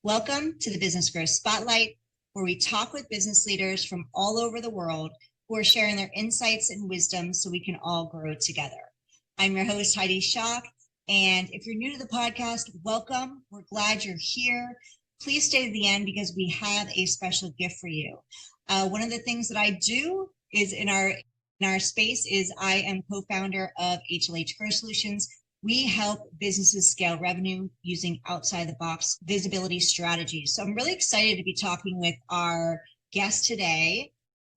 Welcome to the Business Growth Spotlight, where we talk with business leaders from all over the world who are sharing their insights and wisdom so we can all grow together. I'm your host, Heidi Schalk, and if you're new to the podcast, welcome. We're glad you're here. Please stay to the end because we have a special gift for you. One of the things that I do is in our space is I am co-founder of HLH Growth Solutions. We help businesses scale revenue using outside the box visibility strategies. So I'm really excited to be talking with our guest today,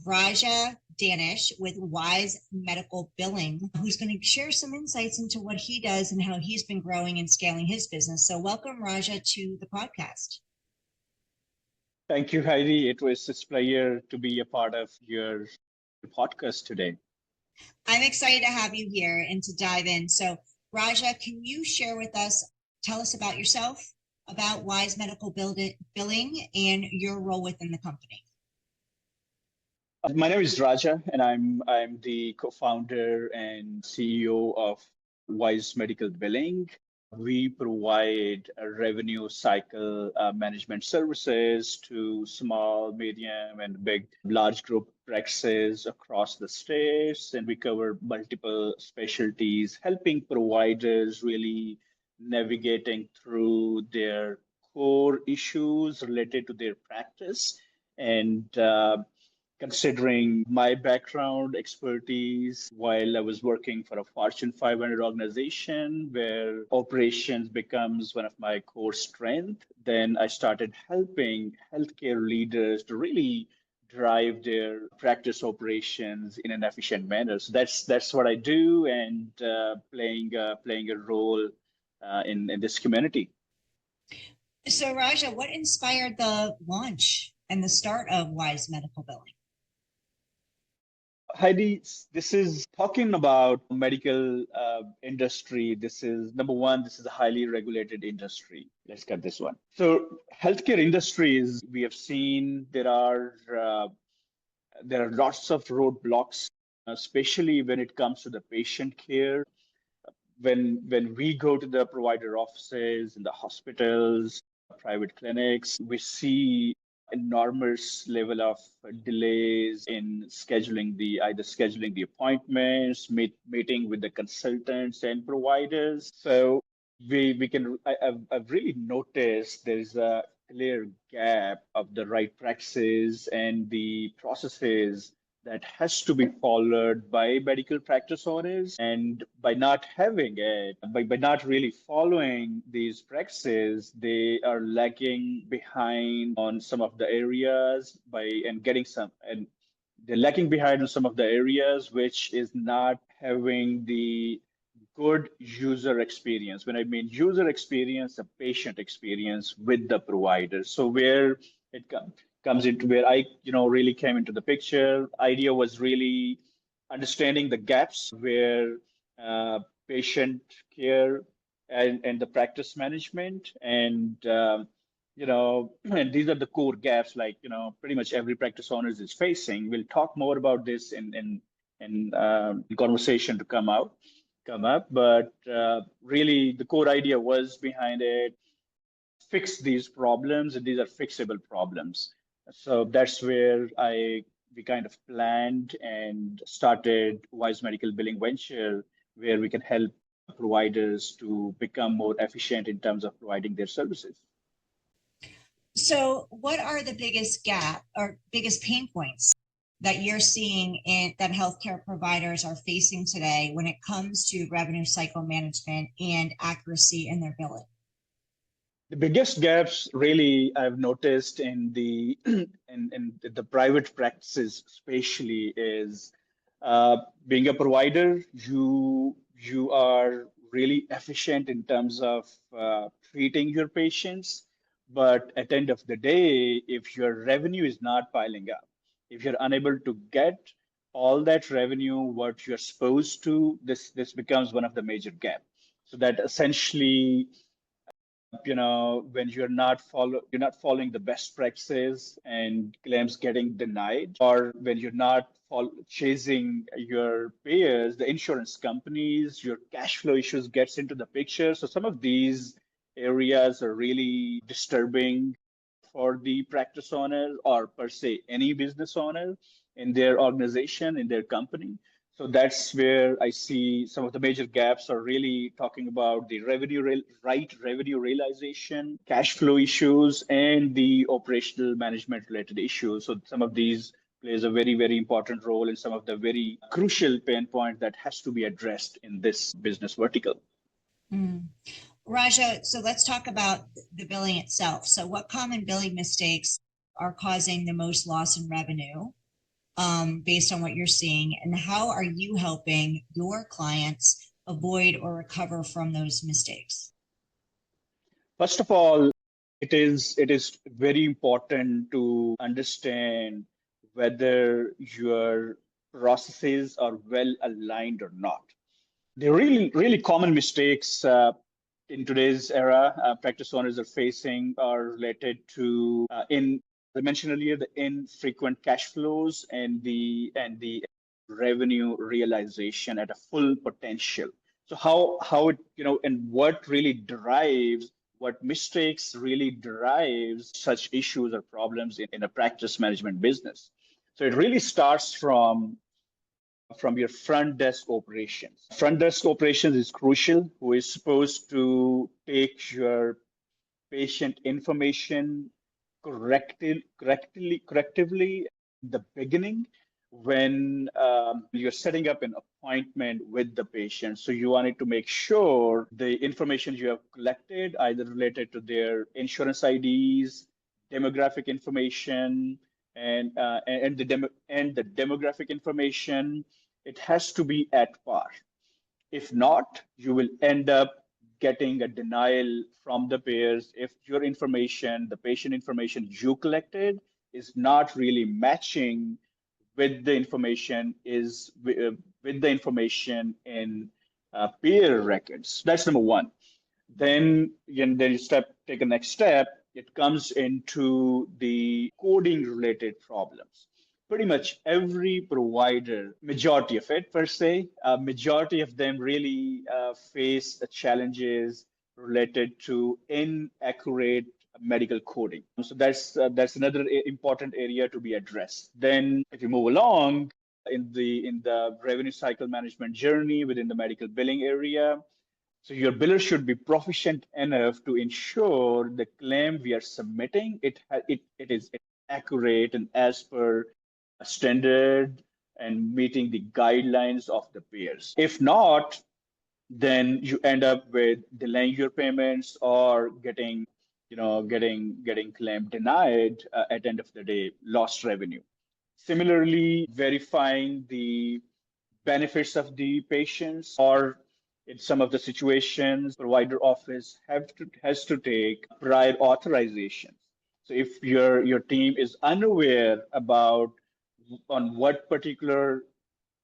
Raja Danish with Wise Medical Billing, who's going to share some insights into what he does and how he's been growing and scaling his business. So welcome, Raja, to the podcast. Thank you, Heidi. It was a pleasure to be a part of your podcast today. I'm excited to have you here and to dive in. So Raja, can you share with us, tell us about yourself, about Wise Medical Billing, and your role within the company? My name is Raja, and I'm the co-founder and CEO of Wise Medical Billing. We provide revenue cycle management services to small, medium, and big, large group practices across the states. And we cover multiple specialties, helping providers really navigating through their core issues related to their practice. And considering my background expertise while I was working for a Fortune 500 organization where operations becomes one of my core strengths, then I started helping healthcare leaders to really drive their practice operations in an efficient manner. So that's what I do, and playing a role in this community. So Raja, what inspired the launch and the start of Wise Medical Billing? Heidi, this is talking about medical industry. This is number one. This is a highly regulated industry. Let's get this one. So, healthcare industries, we have seen there are lots of roadblocks, especially when it comes to the patient care. When we go to the provider offices in the hospitals, private clinics, we see enormous level of delays in either scheduling the appointments, meeting with the consultants and providers. So I've really noticed there's a clear gap of the right practices and the processes that has to be followed by medical practice owners. And by not having it, by not really following these practices, they are lagging behind on some of the areas and they're lagging behind on some of the areas which is not having the good user experience. When I mean user experience, a patient experience with the provider. So where it comes into where I, really came into the picture. Idea was really understanding the gaps where patient care and the practice management and these are the core gaps like pretty much every practice owner is facing. We'll talk more about this in conversation to come up, but really the core idea was behind it, fix these problems, and these are fixable problems. So that's where we kind of planned and started Wise Medical Billing Venture, where we can help providers to become more efficient in terms of providing their services. So what are the biggest gap or biggest pain points that you're seeing that healthcare providers are facing today when it comes to revenue cycle management and accuracy in their billing? The biggest gaps really I've noticed in the in the private practices, especially, is being a provider. You are really efficient in terms of treating your patients, but at the end of the day, if your revenue is not piling up, if you're unable to get all that revenue what you're supposed to, this becomes one of the major gaps. So that essentially when you're not following the best practices and claims getting denied, or when you're not chasing your payers, the insurance companies, your cash flow issues gets into the picture. So some of these areas are really disturbing for the practice owner or per se any business owner in their organization, in their company. So that's where I see some of the major gaps are really talking about the right revenue realization, cash flow issues, and the operational management related issues. So some of these plays a very, very important role in some of the very crucial pain points that has to be addressed in this business vertical. Mm. Raja, so let's talk about the billing itself. So what common billing mistakes are causing the most loss in revenue, based on what you're seeing, and how are you helping your clients avoid or recover from those mistakes? First of all, it is very important to understand whether your processes are well aligned or not. The really common mistakes in today's era practice owners are facing are related to in I mentioned earlier the infrequent cash flows and the revenue realization at a full potential. So how it and what mistakes really derives such issues or problems in a practice management business. So it really starts from your front desk operations. Front desk operations is crucial, who is supposed to take your patient information correctively in the beginning when you're setting up an appointment with the patient. So you wanted to make sure the information you have collected, either related to their insurance IDs, demographic information, and the demographic information, it has to be at par. If not, you will end up getting a denial from the payers if your information, the patient information you collected, is not really matching with the information with the information in payer records. That's number one. Then you take a next step. It comes into the coding related problems. Pretty much every provider, majority of it per se, majority of them really face the challenges related to inaccurate medical coding. So that's another important area to be addressed. Then, if you move along in the revenue cycle management journey within the medical billing area, so your biller should be proficient enough to ensure the claim we are submitting it is accurate and as per a standard and meeting the guidelines of the payers. If not, then you end up with delaying your payments or getting claim denied at the end of the day, lost revenue. Similarly, verifying the benefits of the patients, or in some of the situations provider office has to take prior authorizations. So if your team is unaware about on what particular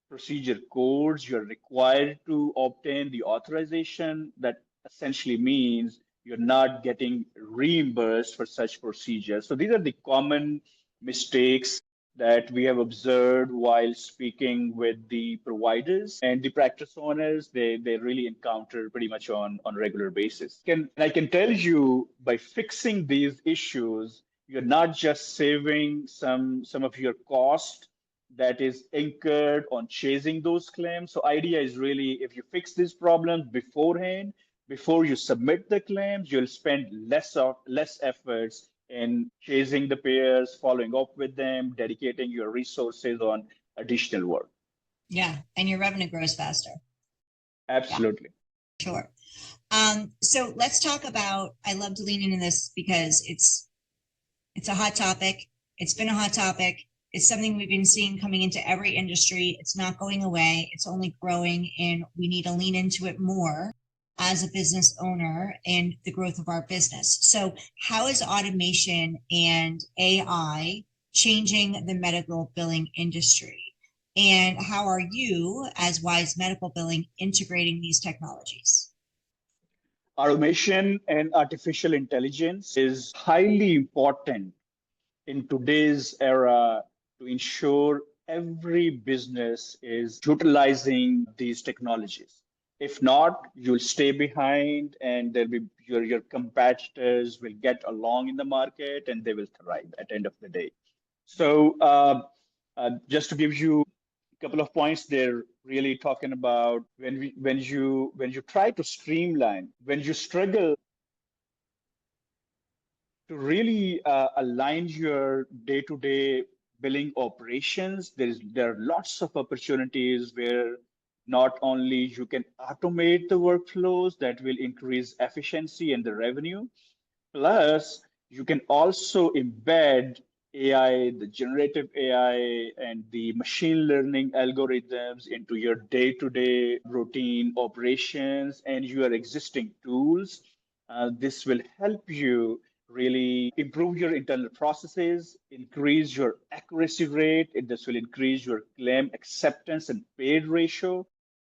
procedure codes you're required to obtain the authorization, that essentially means you're not getting reimbursed for such procedures. So these are the common mistakes that we have observed while speaking with the providers and the practice owners. They really encounter pretty much on regular basis. I can tell you, by fixing these issues, you're not just saving some of your cost that is incurred on chasing those claims. So idea is really, if you fix these problems beforehand, before you submit the claims, you'll spend less efforts in chasing the payers, following up with them, dedicating your resources on additional work. Yeah, and your revenue grows faster. Absolutely. Yeah, sure. So let's talk about, I love to lean into this because it's a hot topic. It's been a hot topic. It's something we've been seeing coming into every industry. It's not going away. It's only growing, and we need to lean into it more as a business owner and the growth of our business. So how is automation and AI changing the medical billing industry? And how are you, as Wise Medical Billing, integrating these technologies? Automation and artificial intelligence is highly important in today's era to ensure every business is utilizing these technologies. If not, you'll stay behind, and there'll be your competitors will get along in the market, and they will thrive at the end of the day. So, just to give you a couple of points, they're really talking about when you try to streamline, when you struggle to really align your day-to-day billing operations, there are lots of opportunities where not only you can automate the workflows that will increase efficiency and the revenue, plus, you can also embed AI, the generative AI, and the machine learning algorithms into your day-to-day routine operations and your existing tools. This will help you really improve your internal processes, increase your accuracy rate, and this will increase your claim acceptance and paid ratio.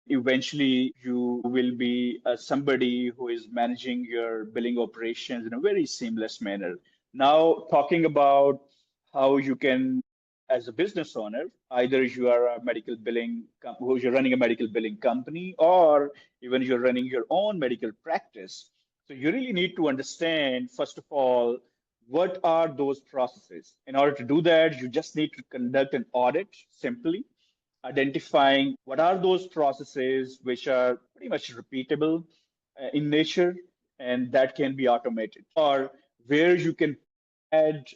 Eventually, you will be somebody who is managing your billing operations in a very seamless manner. Now, talking about how you can, as a business owner, either you are a medical billing, you're running a medical billing company, or even you're running your own medical practice. So you really need to understand, first of all, what are those processes? In order to do that, you just need to conduct an audit simply, identifying what are those processes which are pretty much repeatable in nature and that can be automated, or where you can add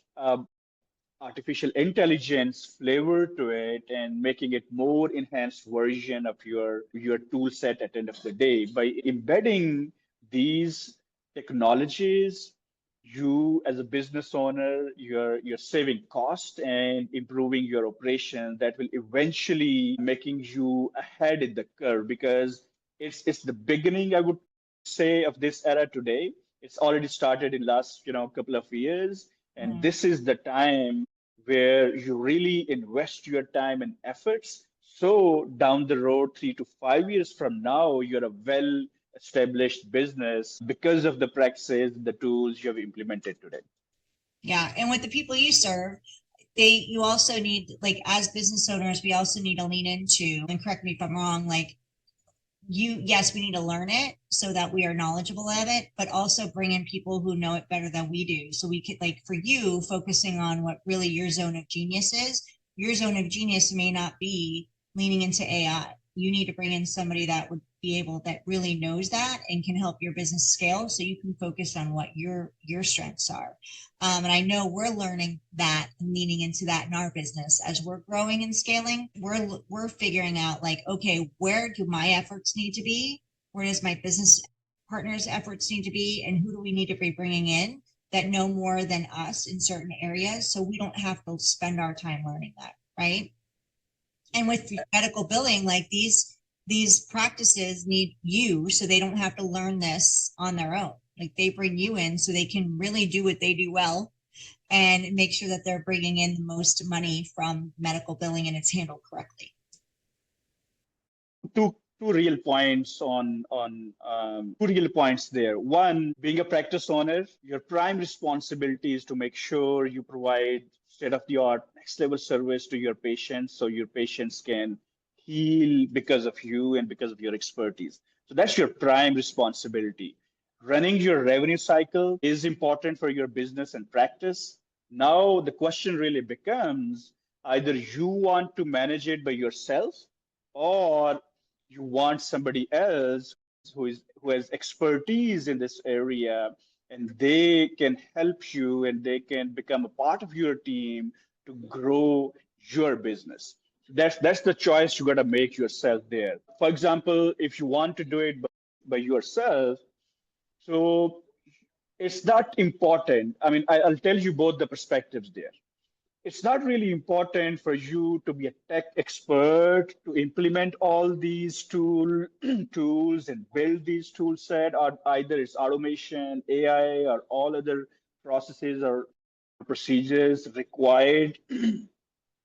artificial intelligence flavor to it and making it more enhanced version of your tool set at the end of the day. By embedding these technologies, you as a business owner, you're saving cost and improving your operation. That will eventually making you ahead in the curve, because it's the beginning, I would say, of this era today. It's already started in last couple of years, and Mm. this is the time where you really invest your time and efforts. So down the road, 3 to 5 years from now, you're a well established business because of the practices, the tools you have implemented today. Yeah. And with the people you serve, you also need, like, as business owners, we also need to lean into, and correct me if I'm wrong, like, yes, we need to learn it so that we are knowledgeable of it, but also bring in people who know it better than we do. So we could, like, for you, focusing on what really your zone of genius is. Your zone of genius may not be leaning into AI. You need to bring in somebody that would be able, that really knows that and can help your business scale, so you can focus on what your strengths are. And I know we're learning that and leaning into that in our business as we're growing and scaling. We're figuring out, like, okay, where do my efforts need to be? Where does my business partners' efforts need to be? And who do we need to be bringing in that know more than us in certain areas, so we don't have to spend our time learning that, right? And with medical billing, like, these practices need you, so they don't have to learn this on their own. Like, they bring you in so they can really do what they do well and make sure that they're bringing in the most money from medical billing and it's handled correctly. Two real points on two real points there. One, being a practice owner, your prime responsibility is to make sure you provide state-of-the-art, next-level service to your patients, so your patients can heal because of you and because of your expertise. So that's your prime responsibility. Running your revenue cycle is important for your business and practice. Now the question really becomes, either you want to manage it by yourself, or you want somebody else who has expertise in this area, and they can help you and they can become a part of your team to grow your business. That's the choice you got to make yourself there. For example, if you want to do it by yourself, so it's not important. I mean, I'll tell you both the perspectives there. It's not really important for you to be a tech expert to implement all these tools and build these tool set, or either it's automation, AI, or all other processes or procedures required to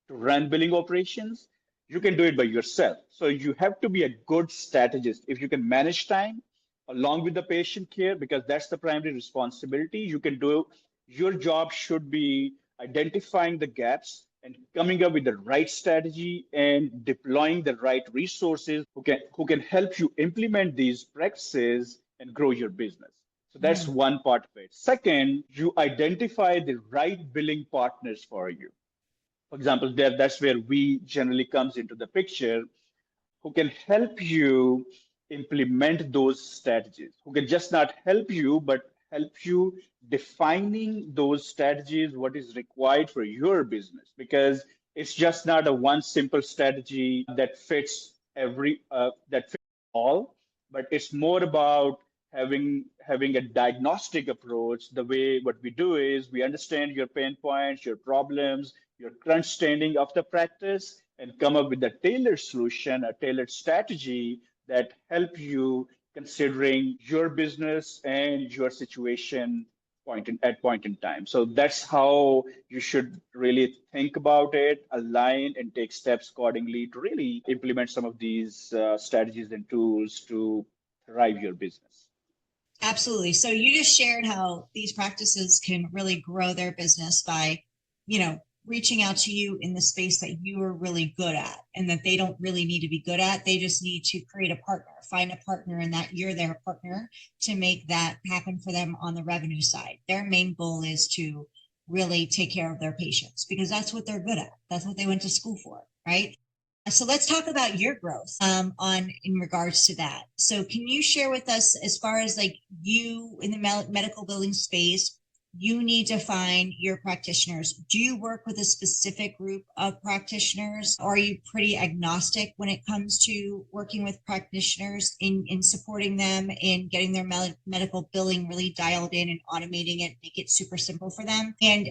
run billing operations. You can do it by yourself. So you have to be a good strategist. If you can manage time along with the patient care, because that's the primary responsibility, you can do, your job should be identifying the gaps and coming up with the right strategy and deploying the right resources who can help you implement these practices and grow your business. So that's Mm. one part of it. Second, you identify the right billing partners for you. For example, that's where we generally comes into the picture, who can help you implement those strategies, who can just not help you, but help you defining those strategies, what is required for your business. Because it's just not a one simple strategy that fits that fits all, but it's more about having a diagnostic approach. The way what we do is we understand your pain points, your problems, your current standing of the practice, and come up with a tailored solution, a tailored strategy that help you considering your business and your situation point in time. So that's how you should really think about it, align, and take steps accordingly to really implement some of these strategies and tools to thrive your business. Absolutely. So you just shared how these practices can really grow their business by, reaching out to you in the space that you are really good at and that they don't really need to be good at. They just need to create a partner, find a partner, and that you're their partner to make that happen for them on the revenue side. Their main goal is to really take care of their patients because that's what they're good at. That's what they went to school for, right? So let's talk about your growth on in regards to that. So can you share with us as far as like you in the medical billing space, you need to find your practitioners. Do you work with a specific group of practitioners? Or are you pretty agnostic when it comes to working with practitioners in supporting them in getting their medical billing really dialed in and automating it, make it super simple for them? And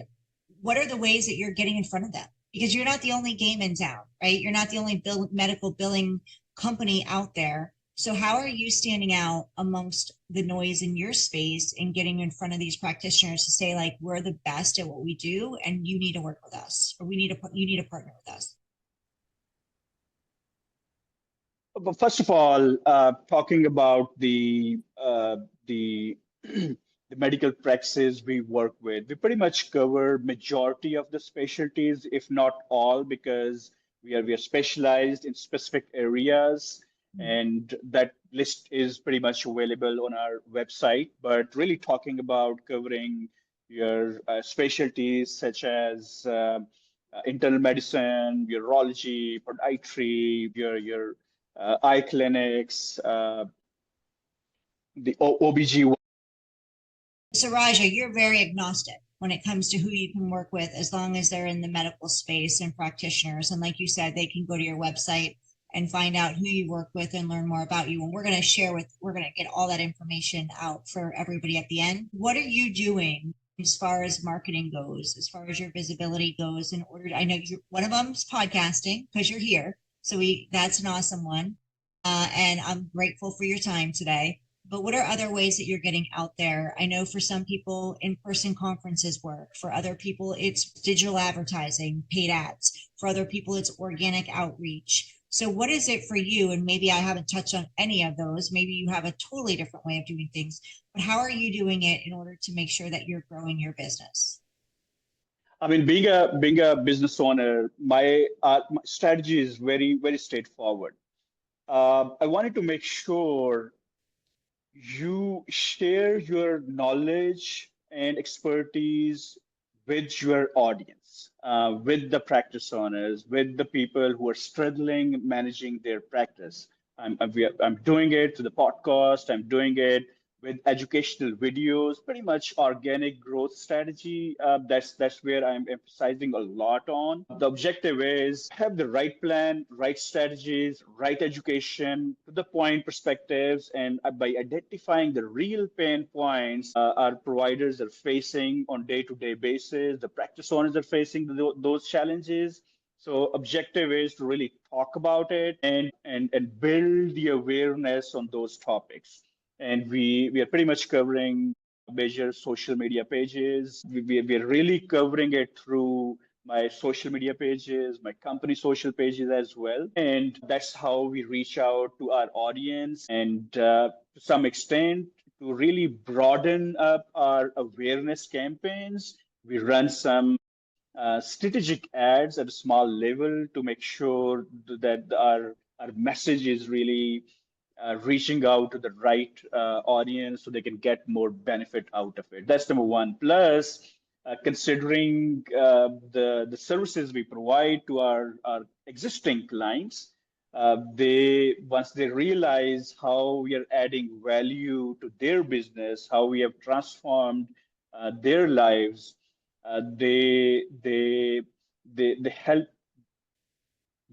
what are the ways that you're getting in front of them? Because you're not the only game in town, right? You're not the only medical billing company out there. So how are you standing out amongst the noise in your space and getting in front of these practitioners to say, like, we're the best at what we do and you need to work with us, or you need to partner with us? But first of all, talking about the the medical practices we work with, we pretty much cover majority of the specialties, if not all, because we are specialized in specific areas, and that list is pretty much available on our website. But really talking about covering your specialties such as internal medicine, urology, podiatry, your eye clinics, the OBG. So Raja, you're very agnostic when it comes to who you can work with as long as they're in the medical space and practitioners. And like you said, they can go to your website and find out who you work with and learn more about you. And we're going to get all that information out for everybody at the end. What are you doing as far as marketing goes, as far as your visibility goes in order to, I know one of them is podcasting because you're here. So that's an awesome one. And I'm grateful for your time today. But what are other ways that you're getting out there? I know for some people, in-person conferences work. For other people, it's digital advertising, paid ads. For other people, it's organic outreach. So what is it for you? And maybe I haven't touched on any of those. Maybe you have a totally different way of doing things. But how are you doing it in order to make sure that you're growing your business? I mean, being a business owner, my strategy is very straightforward. I wanted to make sure you share your knowledge and expertise with your audience, with the practice owners, with the people who are struggling managing their practice. I'm doing it to the podcast. I'm doing it with educational videos, pretty much organic growth strategy. That's where I'm emphasizing a lot on. The objective is have the right plan, right strategies, right education, to the point perspectives, and by identifying the real pain points our providers are facing on day-to-day basis, the practice owners are facing those challenges. So objective is to really talk about it and build the awareness on those topics. And we are pretty much covering major social media pages. We are really covering it through my social media pages, my company social pages as well. And that's how we reach out to our audience and to some extent to really broaden up our awareness campaigns. We run some strategic ads at a small level to make sure that our message is really reaching out to the right audience so they can get more benefit out of it. That's number one. Plus, considering the services we provide to our existing clients, they once they realize how we are adding value to their business, how we have transformed their lives, they help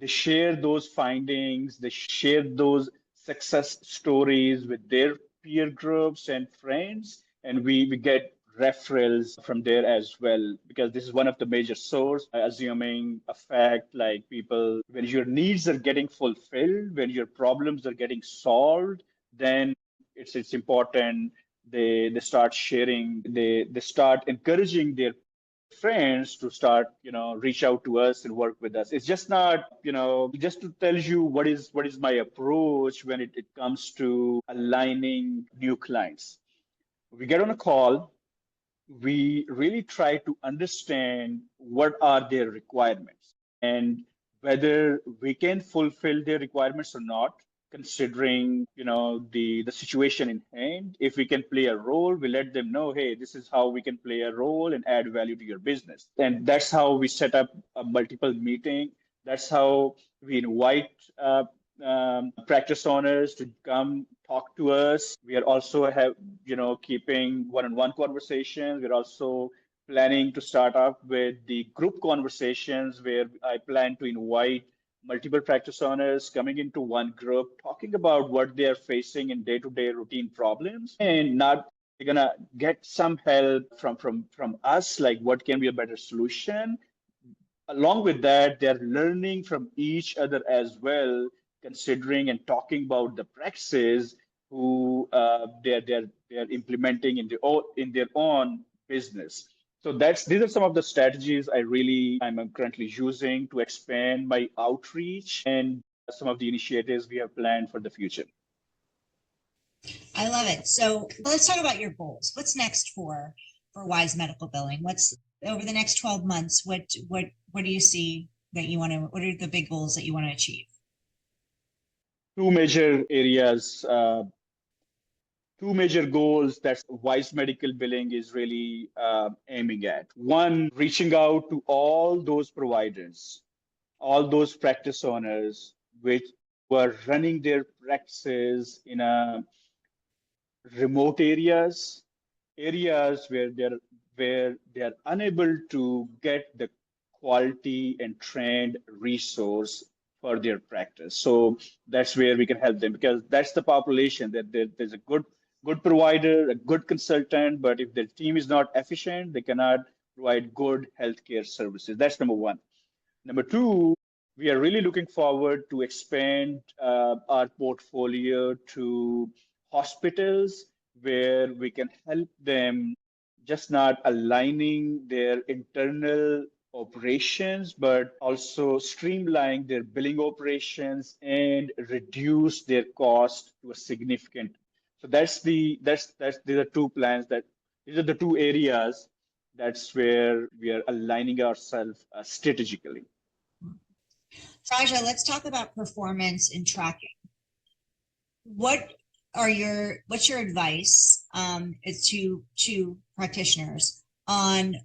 they share those findings, they share those success stories with their peer groups and friends, and we get referrals from there as well, because this is one of the major source, assuming a fact like people, when your needs are getting fulfilled, when your problems are getting solved, then it's important they start sharing, they start encouraging their friends to start, reach out to us and work with us. It's just not, just to tell you what is my approach when it comes to aligning new clients. We get on a call, we really try to understand what are their requirements and whether we can fulfill their requirements or not, considering the situation in hand. If we can play a role, we let them know, hey, this is how we can play a role and add value to your business. And that's how we set up a multiple meeting. That's how we invite practice owners to come talk to us. We are also have keeping one-on-one conversations. We're also planning to start up with the group conversations where I plan to invite multiple practice owners coming into one group, talking about what they are facing in day-to-day routine problems, and not they're gonna get some help from us, like what can be a better solution. Along with that, they're learning from each other as well, considering and talking about the practices who they're implementing in their own business. So these are some of the strategies I'm currently using to expand my outreach and some of the initiatives we have planned for the future. I love it. So let's talk about your goals. What's next for Wise Medical Billing? What's over the next 12 months? What do you see that you want to? What are the big goals that you want to achieve? Two major areas, two major goals that Wise Medical Billing is really aiming at. One, reaching out to all those providers, all those practice owners which were running their practices in a remote areas where they are unable to get the quality and trained resource for their practice. So that's where we can help them, because that's the population that there's a good provider, a good consultant, but if their team is not efficient, they cannot provide good healthcare services. That's number one. Number two, we are really looking forward to expand our portfolio to hospitals where we can help them, just not aligning their internal operations, but also streamline their billing operations and reduce their cost to a significant. So that's these are two plans that these are the two areas that's where we are aligning ourselves strategically. Raja, let's talk about performance and tracking. What's your advice is to practitioners on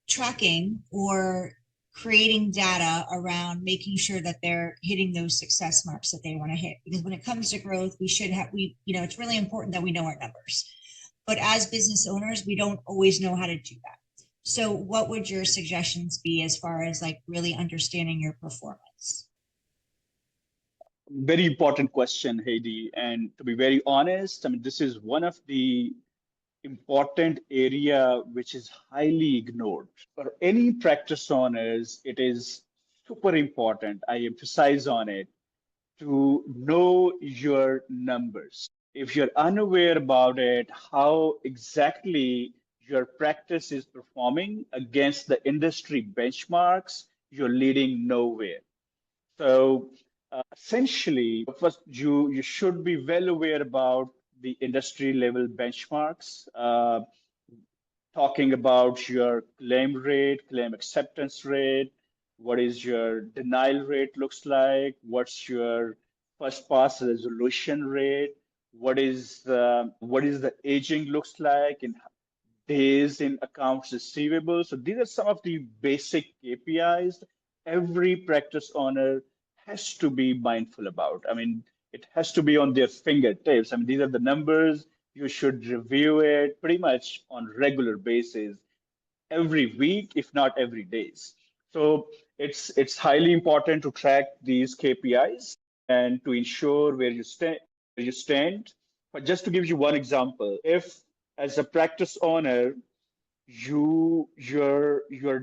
tracking or creating data around making sure that they're hitting those success marks that they want to hit? Because when it comes to growth, it's really important that we know our numbers. But as business owners, we don't always know how to do that. So what would your suggestions be as far as like really understanding your performance? Very important question, Heidi. And to be very honest, I mean, this is one of the important area which is highly ignored. For any practice owners, it is super important. I emphasize on it to know your numbers. If you're unaware about it, how exactly your practice is performing against the industry benchmarks, you're leading nowhere. So essentially, first you should be well aware about the industry level benchmarks. talking about your claim rate, claim acceptance rate, what is your denial rate looks like, what's your first pass resolution rate, what is the aging looks like in days in accounts receivable. So these are some of the basic KPIs every practice owner has to be mindful about. I mean, it has to be on their fingertips. I mean, these are the numbers. You should review it pretty much on regular basis, every week, if not every days. So it's highly important to track these KPIs and to ensure where you stand. But just to give you one example, if as a practice owner your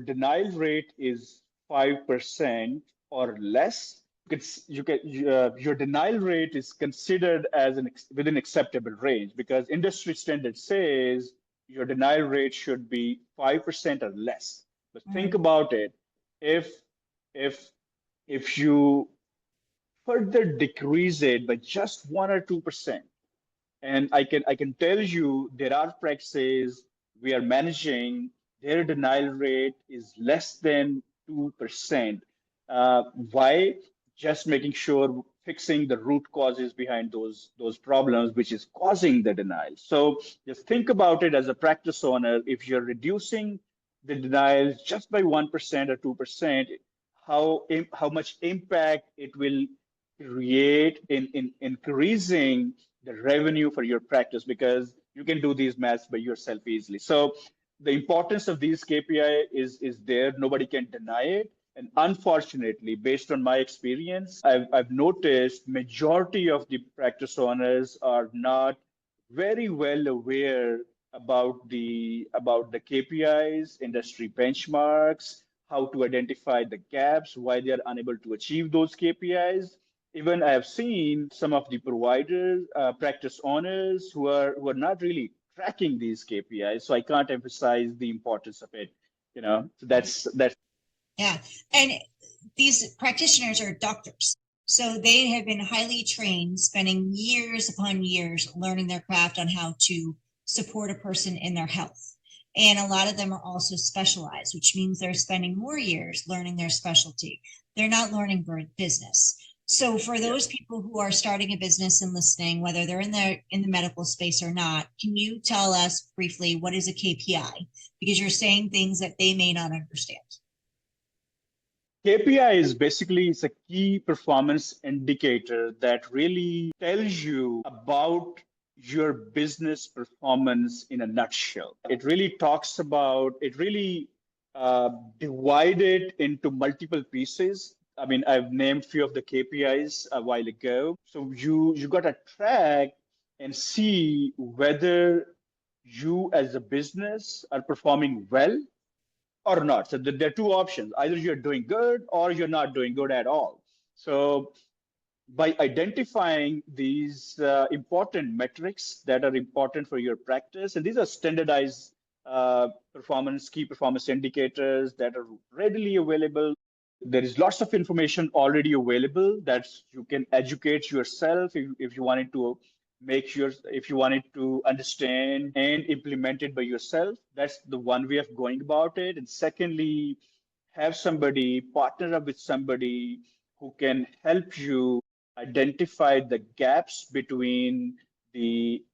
denial rate is 5% or less, your denial rate is considered as within acceptable range, because industry standard says your denial rate should be 5% or less. But think about it, if if if you further decrease it by just 1 or 2%, and I can tell you there are practices we are managing, their denial rate is less than 2%. Why? Just making sure fixing the root causes behind those problems, which is causing the denial. So just think about it as a practice owner. If you're reducing the denials just by 1% or 2%, how much impact it will create in increasing the revenue for your practice, because you can do these maths by yourself easily. So the importance of these KPI is there. Nobody can deny it. And unfortunately, based on my experience, I've noticed majority of the practice owners are not very well aware about the KPIs, industry benchmarks, how to identify the gaps, why they are unable to achieve those KPIs. Even I have seen some of the providers, practice owners who are not really tracking these KPIs. So I can't emphasize the importance of it. So that's. Yeah. And these practitioners are doctors. So they have been highly trained, spending years upon years learning their craft on how to support a person in their health. And a lot of them are also specialized, which means they're spending more years learning their specialty. They're not learning business. So for those people who are starting a business and listening, whether they're in the medical space or not, can you tell us briefly what is a KPI? Because you're saying things that they may not understand. KPI is basically it's a key performance indicator that really tells you about your business performance in a nutshell. It really divided into multiple pieces. I mean, I've named few of the KPIs a while ago. So you got to track and see whether you as a business are performing well or not. So there are two options. Either you're doing good or you're not doing good at all. So by identifying these important metrics that are important for your practice, and these are standardized key performance indicators that are readily available. There is lots of information already available that you can educate yourself if you wanted to if you wanted to understand and implement it by yourself. That's the one way of going about it. And secondly, have somebody partner up with somebody who can help you identify the gaps between the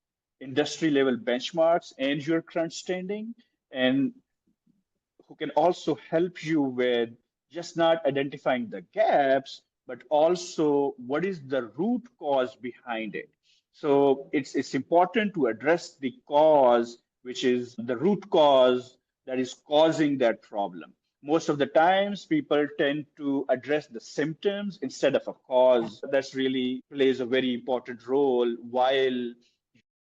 industry level benchmarks and your current standing, and who can also help you with just not identifying the gaps, but also what is the root cause behind it. So it's important to address the cause, which is the root cause that is causing that problem. Most of the times, people tend to address the symptoms instead of a cause. That's really plays a very important role while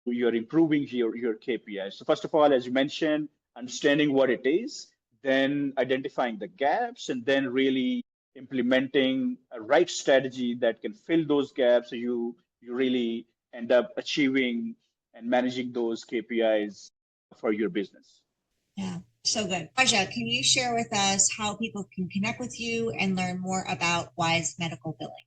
you're improving your KPIs. So first of all, as you mentioned, understanding what it is, then identifying the gaps, and then really implementing a right strategy that can fill those gaps, so you really end up achieving and managing those KPIs for your business. Yeah, so good. Raja, can you share with us how people can connect with you and learn more about Wise Medical Billing?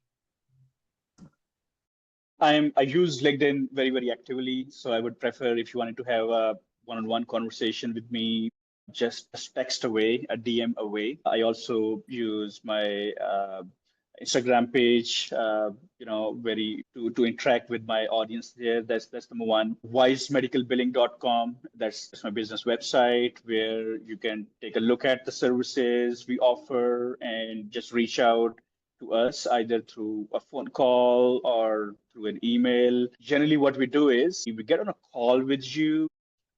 I use LinkedIn very, very actively. So I would prefer, if you wanted to have a one-on-one conversation with me, just text away, a DM away. I also use my Instagram page, very to interact with my audience there. That's number one. Wisemedicalbilling.com. That's my business website where you can take a look at the services we offer and just reach out to us either through a phone call or through an email. Generally, what we do is we get on a call with you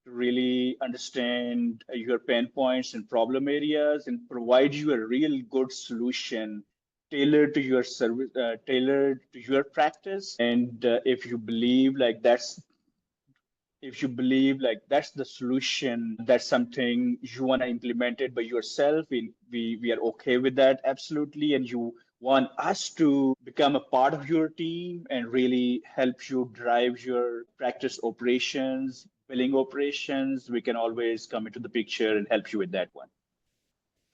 to really understand your pain points and problem areas and provide you a real good solution tailored to your service, tailored to your practice. And if you believe like that's the solution, that's something you want to implement it by yourself, we are okay with that, absolutely. And you want us to become a part of your team and really help you drive your practice operations, billing operations, we can always come into the picture and help you with that one.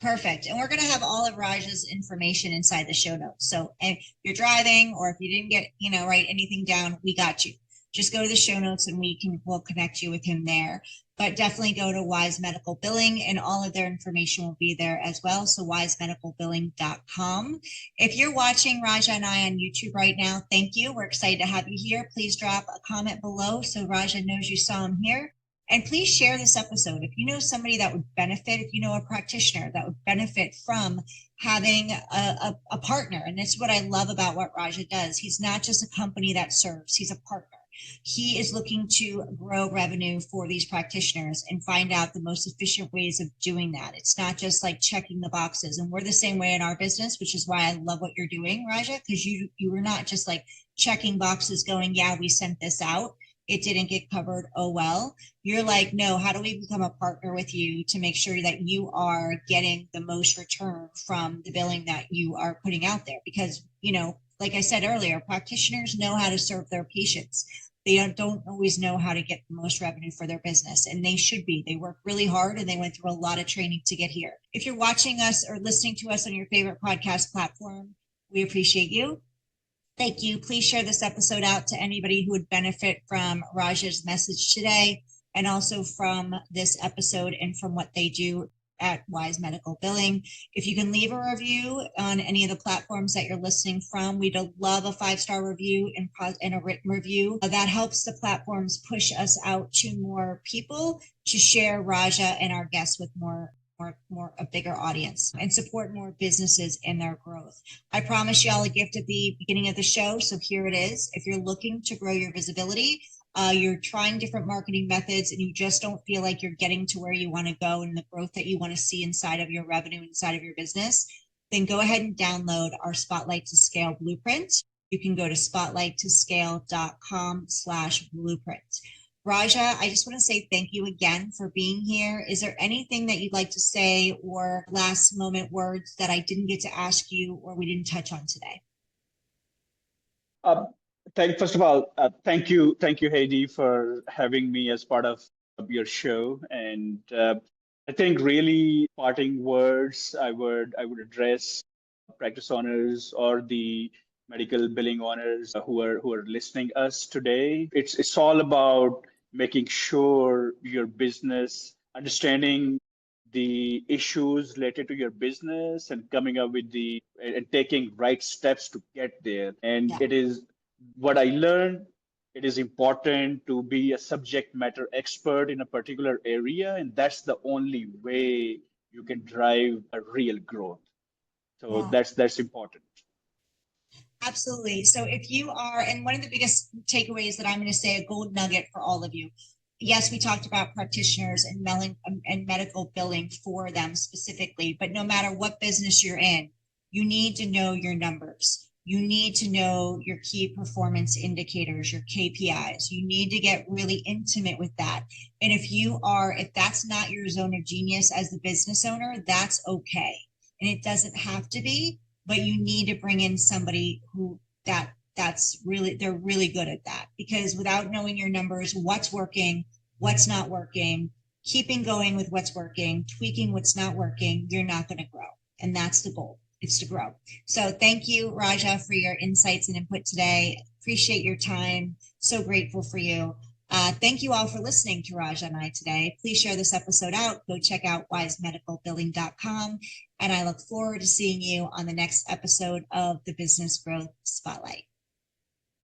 Perfect. And we're going to have all of Raj's information inside the show notes. So if you're driving or if you didn't get, write anything down, we got you. Just go to the show notes and we'll connect you with him there. But definitely go to Wise Medical Billing and all of their information will be there as well. So wisemedicalbilling.com. If you're watching Raja and I on YouTube right now, thank you. We're excited to have you here. Please drop a comment below so Raja knows you saw him here. And please share this episode. If you know somebody that would benefit, if you know a practitioner that would benefit from having a partner, and that's what I love about what Raja does. He's not just a company that serves, he's a partner. He is looking to grow revenue for these practitioners and find out the most efficient ways of doing that. It's not just like checking the boxes. And we're the same way in our business, which is why I love what you're doing, Raja, because you were not just like checking boxes going, yeah, we sent this out. It didn't get covered. Oh, well, you're like, no, how do we become a partner with you to make sure that you are getting the most return from the billing that you are putting out there? Because, like I said earlier, practitioners know how to serve their patients. They don't always know how to get the most revenue for their business, and they should be. They work really hard and they went through a lot of training to get here. If you're watching us or listening to us on your favorite podcast platform, we appreciate you. Thank you. Please share this episode out to anybody who would benefit from Raja's message today and also from this episode and from what they do at Wise Medical Billing. If you can leave a review on any of the platforms that you're listening from, we'd love a 5-star review and a written review. That helps the platforms push us out to more people to share Raja and our guests with a bigger audience and support more businesses in their growth. I promised y'all a gift at the beginning of the show, so here it is. If you're looking to grow your visibility, you're trying different marketing methods and you just don't feel like you're getting to where you want to go and the growth that you want to see inside of your revenue, inside of your business, then go ahead and download our Spotlight to Scale blueprint. You can go to spotlighttoscale.com/blueprint. Raja, I just want to say thank you again for being here. Is there anything that you'd like to say or last moment words that I didn't get to ask you or we didn't touch on today? First of all, thank you, Heidi, for having me as part of your show. And I think really parting words I would address practice owners or the medical billing owners who are listening us today. It's all about making sure your business, understanding the issues related to your business and coming up with and taking right steps to get there. And It is what I learned. It is important to be a subject matter expert in a particular area, and that's the only way you can drive a real growth. So that's important. Absolutely. So if you are, and one of the biggest takeaways that I'm going to say, a gold nugget for all of you. Yes, we talked about practitioners and medical billing for them specifically, but no matter what business you're in, you need to know your numbers. You need to know your key performance indicators, your KPIs. You need to get really intimate with that. And if that's not your zone of genius as the business owner, that's okay. And it doesn't have to be, but you need to bring in somebody who they're really good at that, because without knowing your numbers, what's working, what's not working, keeping going with what's working, tweaking what's not working, you're not going to grow. And that's the goal. It's to grow. So thank you, Raja, for your insights and input today. Appreciate your time. So grateful for you. Thank you all for listening to Raja and I today. Please share this episode out. Go check out wisemedicalbilling.com. And I look forward to seeing you on the next episode of the Business Growth Spotlight.